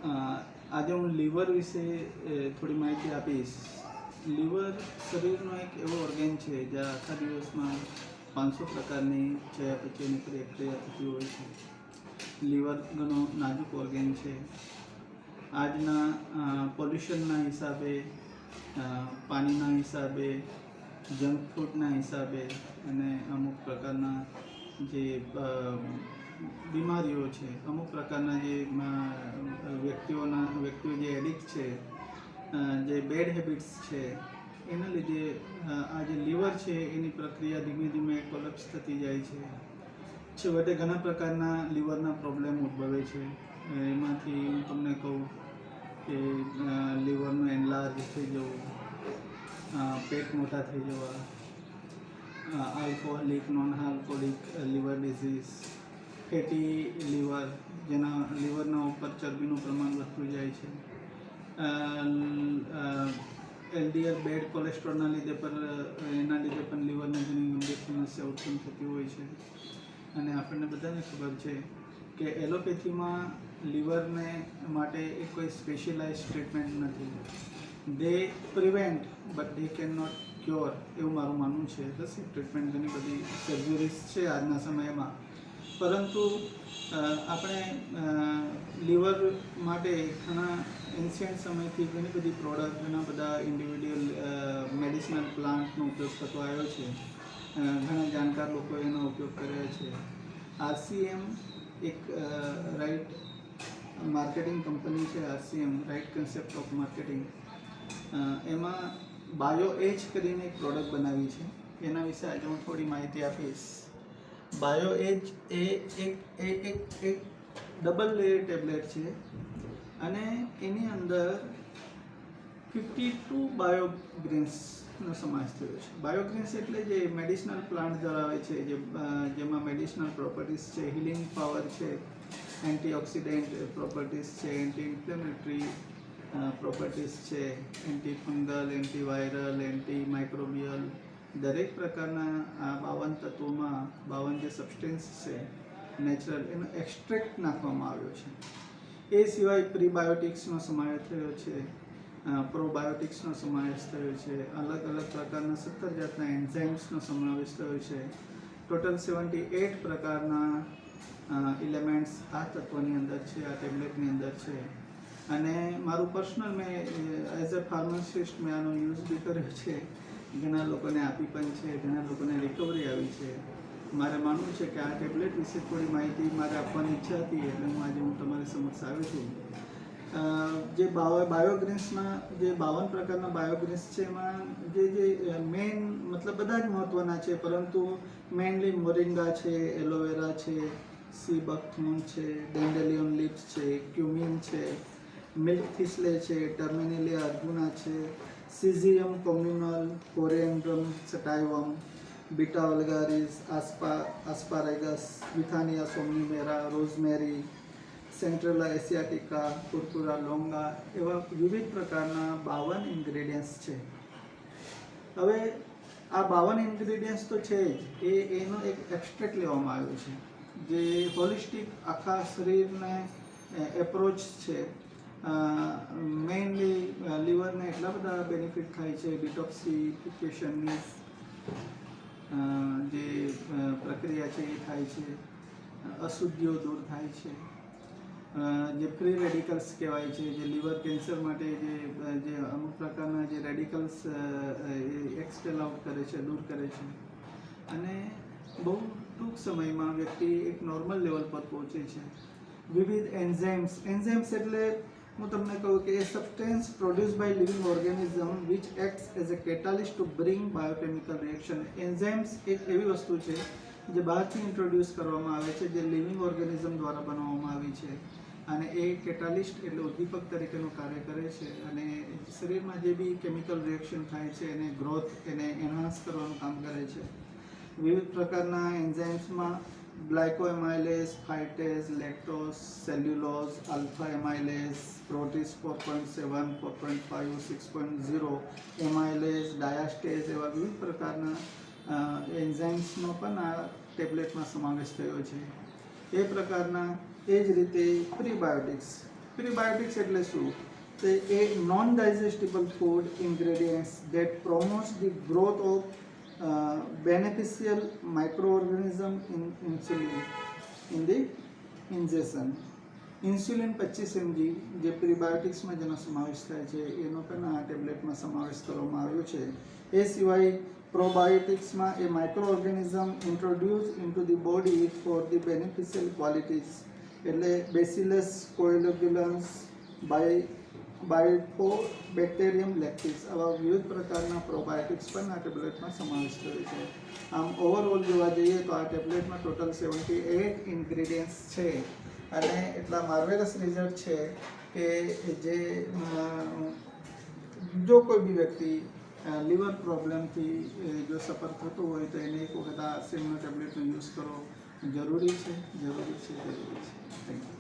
આજે હું લીવર વિશે થોડી માહિતી આપીશ. લીવર શરીરનો એક એવો ઓર્ગેન છે જ્યાં આખા દિવસમાં 500 પ્રકારની ચયાપચયની પ્રક્રિયા થતી હોય છે. લીવર ઘણો નાજુક ઓર્ગેન છે. આજના પોલ્યુશનના હિસાબે, પાણીના હિસાબે, જંક ફૂડના હિસાબે અને અમુક પ્રકારના જે બીમારીઓ છે, અમુક પ્રકારના જે વ્યક્તિઓ જે એડિક્ટ છે, જે બેડ હેબિટ્સ છે, એના લીધે આ જે લીવર છે એની પ્રક્રિયા ધીમે ધીમે કોલેપ્સ થતી જાય છે. છેવટે ઘણા પ્રકારના લીવરના પ્રોબ્લેમ ઉદ્ભવે છે. એમાંથી હું તમને કહું કે લીવરનું એનલાર્જ થઈ જવું, પેટ મોટા થઈ જવા, alcoholic non alcoholic liver disease, fatty liver, જેના લીવરના ઉપર ચરબીનું પ્રમાણ વધતું જાય છે, એલડીએલ બેડ કોલેસ્ટ્રોલના લીધે એના લીધે પણ લીવરની ઘણી ગંભીર સમસ્યા ઉત્પન્ન થતી હોય છે. અને આપણને બધાને ખબર છે કે એલોપેથીમાં લીવરને માટે એક કોઈ સ્પેશિયલાઇઝ ટ્રીટમેન્ટ નથી. They prevent but they can not cure, એવું મારું માનવું છે. રસી ટ્રીટમેન્ટ ઘણી બધી સર્જરીઝ છે આજના સમયમાં, પરંતુ આપણે લીવર માટે ઘણા એન્શિયન્ટ સમયથી ઘણી બધી પ્રોડક્ટ, ઘણા બધા ઇન્ડિવિડ્યુઅલ મેડિસિનલ પ્લાન્ટનો ઉપયોગ થતો આવ્યો છે. ઘણા જાણકાર લોકો એનો ઉપયોગ કર્યો છે. આરસીએમ એક રાઇટ માર્કેટિંગ કંપની છે. RCM right concept of marketing, એમાં બાયો એજ કરીને એક પ્રોડક્ટ બનાવી છે. એના વિશે આજે હું થોડી માહિતી આપીશ. બાયો એજ એ એક ડબલ લેયર ટેબ્લેટ છે અને એની અંદર 52 બાયોગ્રીન્સનો સમાવેશ થયો છે. બાયોગ્રીન્સ એટલે જે મેડિસિનલ પ્લાન્ટ ધરાવે છે, જેમાં મેડિસિનલ પ્રોપર્ટીઝ છે, હિલિંગ પાવર છે, એન્ટીઓક્સિડન્ટ પ્રોપર્ટીઝ છે, એન્ટી ઇન્ફ્લેમેટરી પ્રોપર્ટીઝ છે, anti fungal, anti viral, anti microbial, દરેક પ્રકારના આ 52 તત્વોમાં 52 જે સબસ્ટેન્સ છે નેચરલ, એનો એક્સ્ટ્રેક્ટ નાખવામાં આવ્યો છે. એ સિવાય પ્રીબાયોટિક્સનો સમાવેશ થયો છે, પ્રોબાયોટિક્સનો સમાવેશ થયો છે, અલગ અલગ પ્રકારના 17 જાતના એન્ઝાઇમ્સનો સમાવેશ થયો છે. ટોટલ 78 પ્રકારના એલિમેન્ટ્સ આ તત્વની અંદર છે, આ ટેબ્લેટની અંદર છે. અને મારું પર્સનલ, મેં એઝ અ ફાર્માસિસ્ટ મેં આનો યુઝ બી કર્યો છે. ઘણા લોકોને આપી પણ છે, ઘણા લોકોને રિકવરી આવી છે. મારે માનવું છે કે આ ટેબ્લેટ વિશે થોડી માહિતી મારે આપવાની ઈચ્છા હતી, એટલે આજે હું તમારી સમક્ષ આવ્યો છું. જે બાયોગ્રીન્સમાં જે 52 પ્રકારના બાયોગ્રીન્સ છે, એમાં જે મેઇન મતલબ બધા જ મહત્ત્વના છે, પરંતુ મેઇનલી મોરિંગા છે, એલોવેરા છે, સી બકથ્રોન છે, ડેન્ડેલિયન લીવ્સ છે, ક્યુમિન છે, મિલ્ક થિસલે છે, ટર્મિનેલિયા અર્જુના છે, સિઝિયમ કોમ્યુનલ, કોરિએન્ડ્રમ સટાઇવમ, બીટા વલ્ગારિસ, આસ્પારેગસ, વિથાનિયા સોમ્નિફેરા, રોઝમેરી, સેન્ટ્રેલા એશિયાટિકા, કુરકુરા લોંગા, એવા વિવિધ પ્રકારના 52 ઇન્ગ્રેડિયન્ટ્સ છે. હવે આ 52 ઇન્ગ્રેડિયન્ટ્સ તો છે જ, એનો એક એક્સ્ટ્રેક્ટ લેવામાં આવ્યો છે, જે હોલિસ્ટિક આખા શરીરને એપ્રોચ છે. મેઇનલી લીવરને એટલા બધા બેનિફિટ થાય છે. ડિટોક્સિફિકેશનની જે પ્રક્રિયા છે એ થાય છે, અશુદ્ધિઓ દૂર થાય છે, જે ફ્રી રેડિકલ્સ કહેવાય છે, જે લીવર કેન્સર માટે જે અમુક પ્રકારના જે રેડિકલ્સ એક્સપેલ આઉટ કરે છે, દૂર કરે છે. અને બહુ ટૂંક સમયમાં વ્યક્તિ એક નોર્મલ લેવલ પર પહોંચે છે. વિવિધ એન્ઝાઇમ્સ એટલે હું તમને કહું કે એ substance produce by living organism which acts as a catalyst to bring biochemical reaction. Enzymes એક એવી વસ્તુ છે જે બહારથી ઇન્ટ્રોડ્યુસ કરવામાં આવે છે, જે લિવિંગ ઓર્ગેનિઝમ દ્વારા બનાવવામાં આવી છે, અને એ કેટાલિસ્ટ એટલે ઉદ્દીપક તરીકેનું કાર્ય કરે છે. અને શરીરમાં જે બી કેમિકલ રિએક્શન થાય છે એને ગ્રોથ, એને એનહાન્સ કરવાનું કામ કરે છે. વિવિધ પ્રકારના એન્ઝાઇમ્સમાં ગ્લાયકોએમાઇલેઝ, ફાઇટેઝ, લેક્ટોઝ, સેલ્યુલોઝ, આલ્ફા એમાઇલેઝ, પ્રોટીઝ 4.7, 4.5, 6.0, એમાઇલેઝ, ડાયાસ્ટેઝ, એવા વિવિધ પ્રકારના એન્ઝાઇમ્સનો પણ આ ટેબ્લેટમાં સમાવેશ થયો છે. એ પ્રકારના એ જ રીતે પ્રીબાયોટિક્સ પ્રીબાયોટિક્સ એટલે શું? તે એ non digestible food ingredients that promotes the growth of beneficial microorganism in insulin in the injection. Insulin 25 mg જે પ્રીબાયોટિક્સમાં જેનો સમાવેશ થાય છે એનો પણ આ ટેબ્લેટમાં સમાવેશ કરવામાં આવ્યો છે. એ સિવાય પ્રોબાયોટિક્સમાં એ micro organism introduce into the body for the beneficial qualities એટલે બેસિલસ કોએલોગ્યુલન્સ બાયોબેક્ટેરિયમ લેક્ટિસ આવા વિવિધ પ્રકારના પ્રોબાયોટિક્સ પણ આ ટેબ્લેટમાં સમાવેશ થયો છે. આમ ઓવરઓલ જોવા જઈએ તો આ ટેબ્લેટમાં ટોટલ 78 ઇન્ગ્રેડિયન્ટ્સ છે અને એટલા માર્વેલસ રિઝલ્ટ છે કે જે જો કોઈ બી વ્યક્તિ લીવર પ્રોબ્લેમથી જો સફર થતું હોય તો એને એક વખત આ સેમનો ટેબ્લેટનો યુઝ કરવો જરૂરી છે. Thank you.